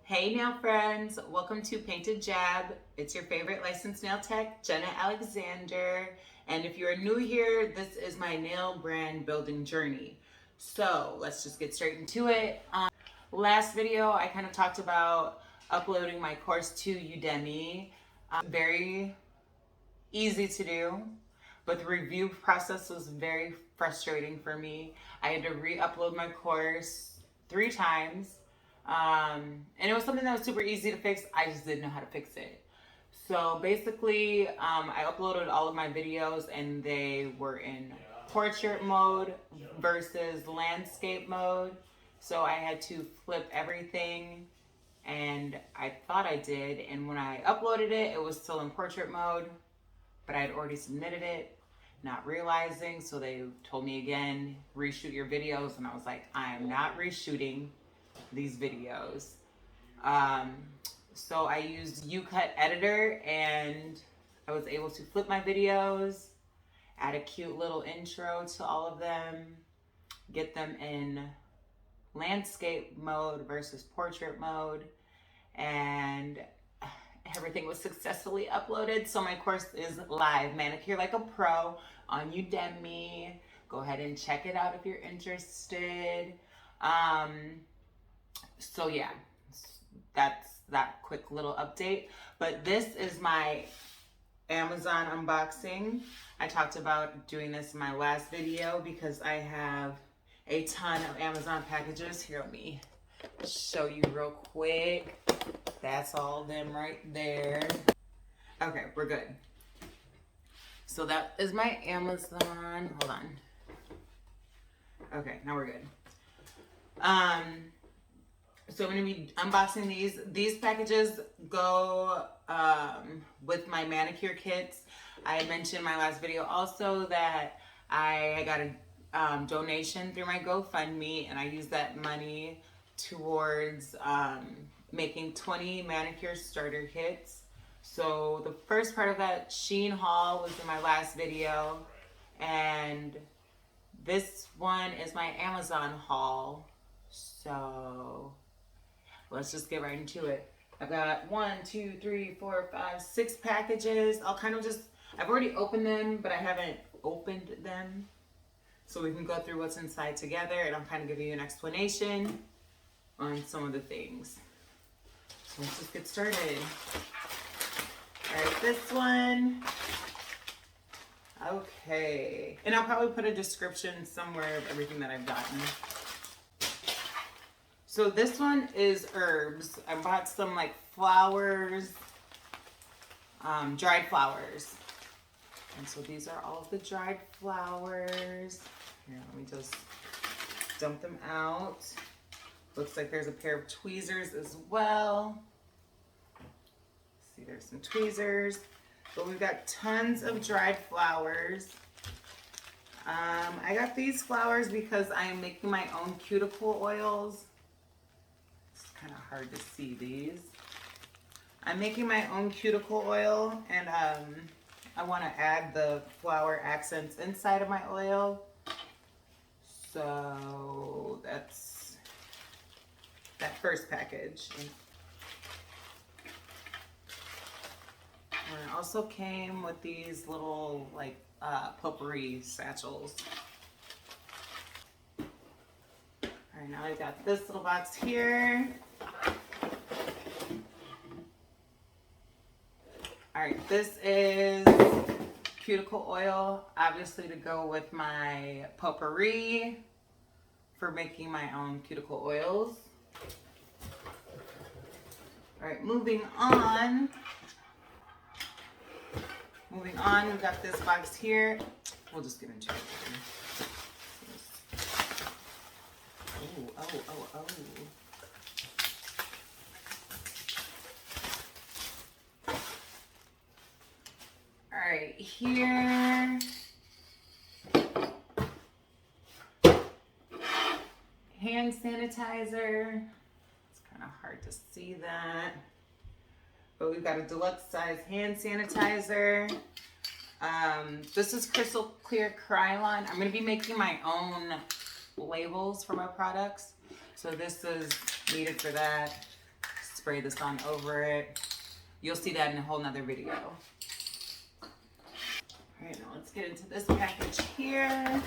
Hey nail friends, welcome to Painted Jab. It's your favorite licensed nail tech, Jenna Alexander. And if you're new here, this is my nail brand building journey. So let's just get straight into it. Last video, I kind of talked about uploading my course to Udemy. Very easy to do, but the review process was very frustrating for me. I had to re-upload my course 3 times. And it was something that was super easy to fix. I just didn't know how to fix it. So basically, I uploaded all of my videos and they were in portrait mode versus landscape mode. So I had to flip everything, and I thought I did. And when I uploaded it, it was still in portrait mode, but I had already submitted it, not realizing. So they told me again, reshoot your videos. And I was like, I am not reshooting these videos. So I used UCut editor and I was able to flip my videos, add a cute little intro to all of them, get them in landscape mode versus portrait mode, and everything was successfully uploaded. So my course is live, Manicure Like a Pro, on Udemy. Go ahead and check it out if you're interested. So yeah, that's that quick little update. But this is my Amazon unboxing. I talked about doing this in my last video because I have a ton of Amazon packages. Here, let me show you real quick. That's all of them right there. Okay, we're good. So that is my Amazon. Hold on. Okay, now we're good. So I'm going to be unboxing these. These packages go with my manicure kits. I mentioned in my last video also that I got a donation through my GoFundMe, and I used that money towards making 20 manicure starter kits. So the first part of that Shein haul was in my last video, and this one is my Amazon haul. So let's just get right into it. I've got 6 packages. I've already opened them, but I haven't opened them. So we can go through what's inside together, and I'll kind of give you an explanation on some of the things. So let's just get started. All right, this one. Okay. And I'll probably put a description somewhere of everything that I've gotten. So this one is herbs. I bought some like flowers, dried flowers. And so these are all of the dried flowers. Here, let me just dump them out. Looks like there's a pair of tweezers as well. See, there's some tweezers. But we've got tons of dried flowers. I got these flowers because I am making my own cuticle oils. Kind of hard to see these. I'm making my own cuticle oil, and I want to add the flower accents inside of my oil. So that's that first package. And it also came with these little like potpourri satchels. All right, now I've got this little box here. All right, this is cuticle oil, obviously to go with my potpourri for making my own cuticle oils. All right, moving on, we've got this box here. We'll just get into it. Oh. All right, here. Hand sanitizer. It's kind of hard to see that. But we've got a deluxe size hand sanitizer. This is crystal clear Krylon. I'm going to be making my own labels for my products. So this is needed for that. spray this on over it. You'll see that in a whole nother video. All right, now let's get into this package here.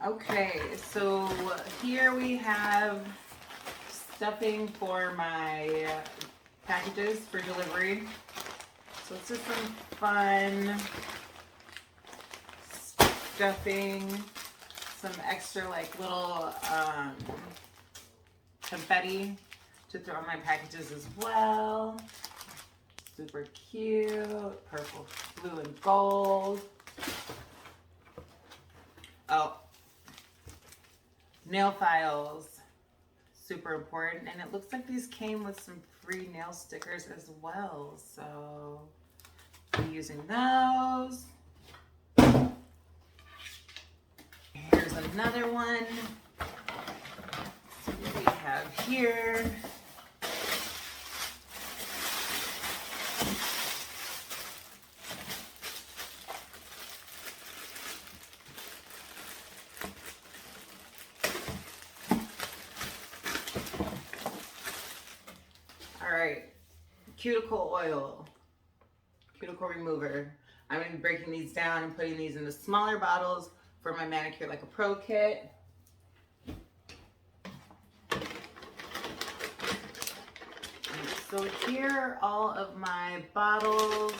Okay, so here we have stuffing for my packages for delivery. So it's just some fun stuffing, some extra like little confetti to throw on my packages as well. Super cute, purple, blue, and gold. Oh, nail files, super important. And it looks like these came with some free nail stickers as well. So I'll be using those. Here's another one. Let's see what we have here. Cuticle oil, cuticle remover. I'm going to be breaking these down and putting these into smaller bottles for my Manicure Like a Pro kit. So here are all of my bottles.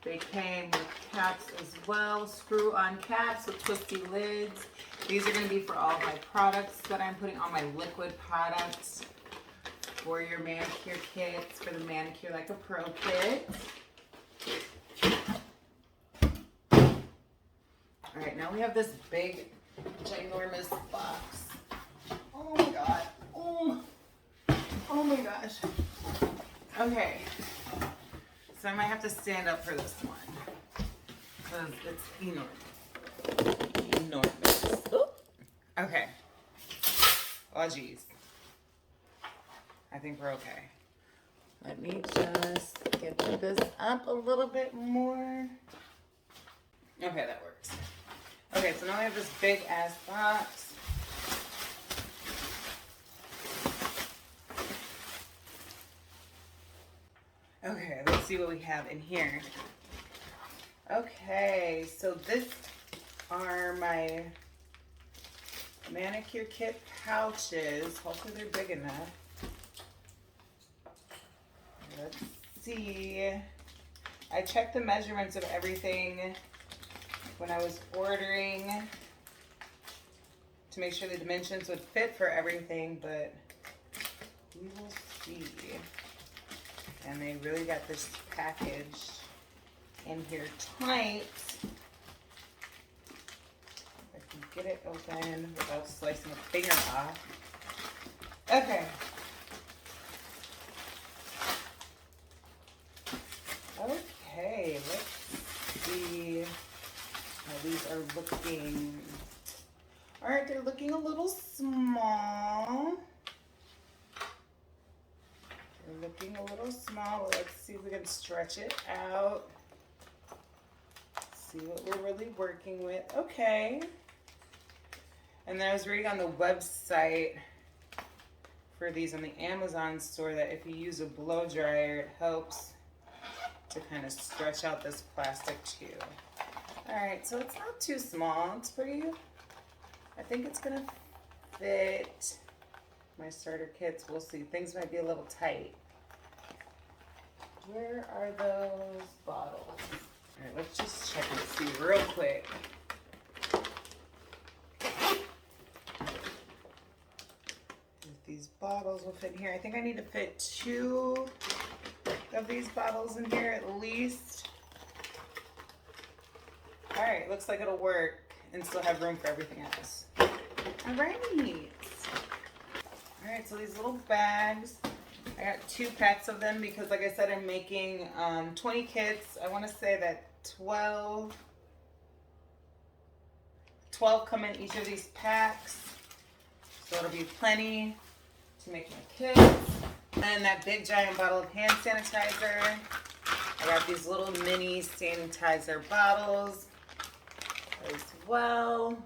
They came with caps as well, screw-on caps with twisty lids. These are going to be for all of my products that I'm putting on my liquid products. For your manicure kits, for the Manicure Like a Pro kit. All right, now we have this big, ginormous box. Oh my God. Oh my gosh. Okay, so I might have to stand up for this one because it's enormous. Ooh. Okay. Oh geez. I think we're okay. Let me just get this up a little bit more. Okay, that works. Okay, so now we have this big ass box. Okay, let's see what we have in here. Okay, so this are my Manicure Kit Pouches. Hopefully they're big enough. Let's see. I checked the measurements of everything when I was ordering to make sure the dimensions would fit for everything, but we will see. And they really got this package in here tight. If I can get it open without slicing a finger off. Okay. Okay, let's see how these are looking. All right, they're looking a little small. They're looking a little small. Let's see if we can stretch it out. See what we're really working with. Okay. And then I was reading on the website for these on the Amazon store that if you use a blow dryer, it helps to kind of stretch out this plastic too. All right, so it's not too small. It's pretty, I think it's gonna fit my starter kits. We'll see. Things might be a little tight. Where are those bottles? All right, let's just check and see real quick. If these bottles will fit in here. I think I need to fit 2 of these bottles in here at least. All right, looks like it'll work and still have room for everything else. All right. All right, so these little bags, I got 2 packs of them because like I said, I'm making 20 kits. I want to say that 12 come in each of these packs. So it'll be plenty to make my kits. And that big giant bottle of hand sanitizer. I got these little mini sanitizer bottles. as well.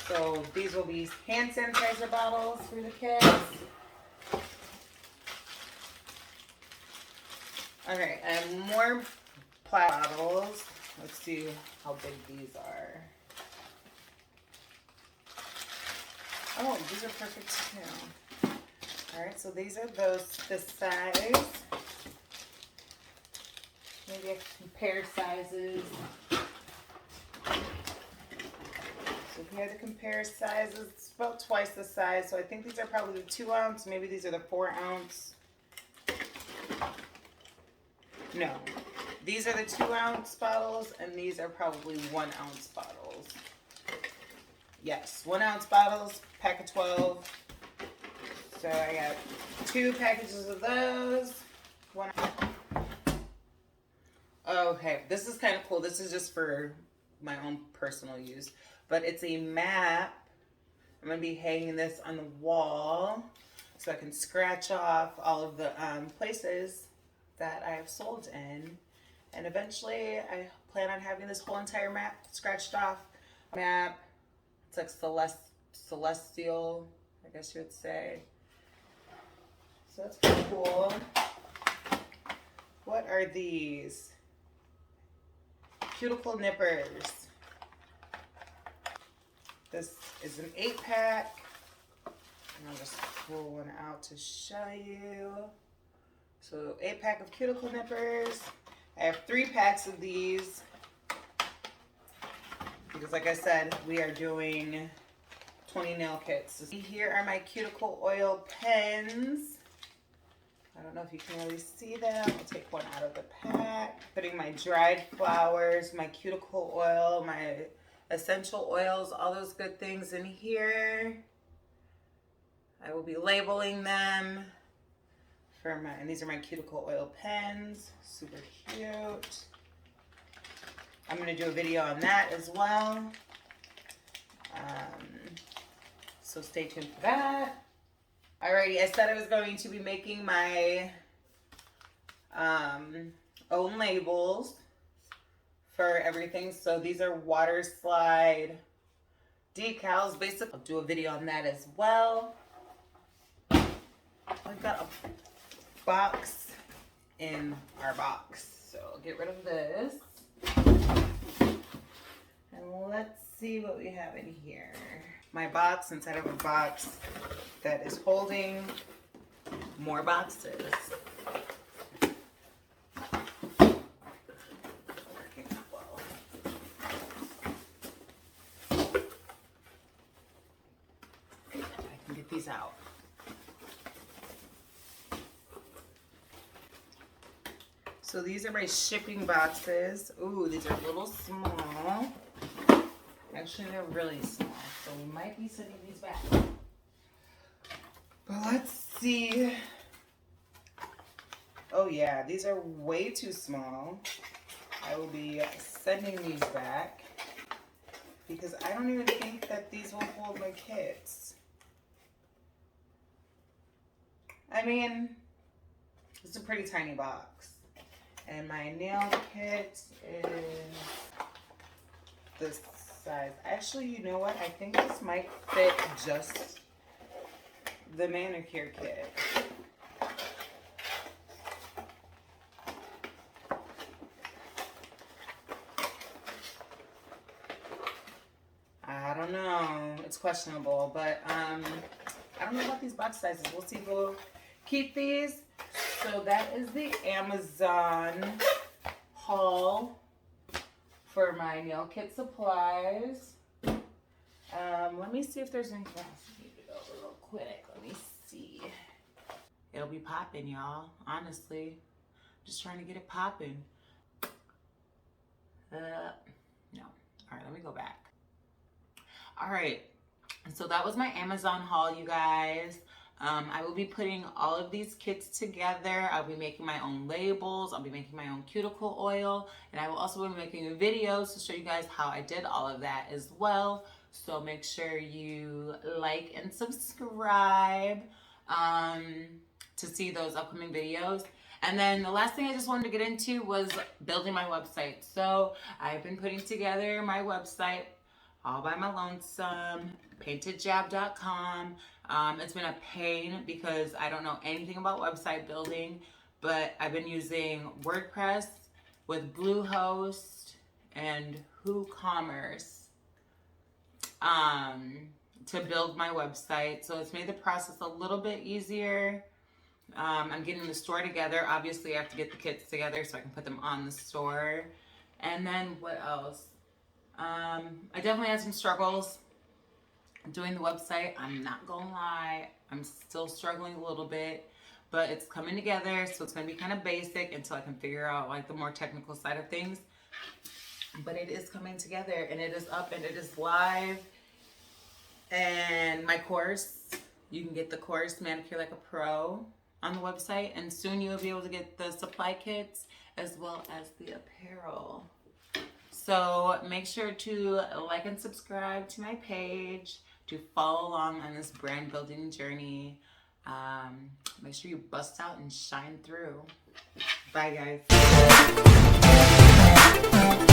So these will be hand sanitizer bottles for the kids. Okay, and more bottles. Let's see how big these are. Oh, these are perfect too. All right, so these are this size. Maybe I can compare sizes. So if you had to compare sizes, it's about twice the size. So I think these are probably the 2 ounce. Maybe these are the 4 ounce. No, these are the 2 ounce bottles, and these are probably 1 ounce bottles. Yes, 1 ounce bottles, pack of 12. So I got 2 packages of those. One. Okay, this is kind of cool. This is just for my own personal use, but it's a map. I'm gonna be hanging this on the wall so I can scratch off all of the places that I have sold in, and eventually I plan on having this whole entire map scratched off. Map. It's like celestial, I guess you would say. So that's pretty cool. What are these? Cuticle nippers. This is an 8-pack. And I'll just pull one out to show you. So 8-pack of cuticle nippers. I have 3 packs of these. Because like I said, we are doing 20 nail kits. Here are my cuticle oil pens. I don't know if you can really see them. I'll take one out of the pack. Putting my dried flowers, my cuticle oil, my essential oils, all those good things in here. I will be labeling them for and these are my cuticle oil pens. Super cute. I'm gonna do a video on that as well. So stay tuned for that. Alrighty, I said I was going to be making my own labels for everything. So these are water slide decals. Basically, I'll do a video on that as well. I've got a box in our box. So I'll get rid of this. And let's see what we have in here. My box inside of a box that is holding more boxes. Working out well. I can get these out. So these are my shipping boxes. Ooh, these are a little small. Actually, they're really small, so we might be sending these back. But let's see. Oh yeah, these are way too small. I will be sending these back because I don't even think that these will hold my kits. I mean, it's a pretty tiny box. And my nail kit is this size. Actually, you know what? I think this might fit just the manicure kit. I don't know. It's questionable, but I don't know about these box sizes. We'll see if we'll keep these. So that is the Amazon haul for my nail kit supplies. Let me see if there's anything else I need to go over real quick. Let me see. It'll be popping, y'all. Honestly, just trying to get it popping. No. All right, let me go back. All right, so that was my Amazon haul, you guys. I will be putting all of these kits together. I'll be making my own labels. I'll be making my own cuticle oil. And I will also be making videos to show you guys how I did all of that as well. So make sure you like and subscribe to see those upcoming videos. And then the last thing I just wanted to get into was building my website. So I've been putting together my website all by my lonesome, paintedjab.com. It's been a pain because I don't know anything about website building, but I've been using WordPress with Bluehost and WooCommerce to build my website. So it's made the process a little bit easier. I'm getting the store together. Obviously, I have to get the kits together so I can put them on the store. And then what else? I definitely had some struggles doing the website. I'm not gonna lie. I'm still struggling a little bit, but it's coming together. So it's gonna be kind of basic until I can figure out like the more technical side of things. But it is coming together and it is up and it is live. And my course, you can get the course Manicure Like a Pro on the website, and soon you'll be able to get the supply kits as well as the apparel. So make sure to like and subscribe to my page to follow along on this brand building journey. Make sure you bust out and shine through. Bye guys.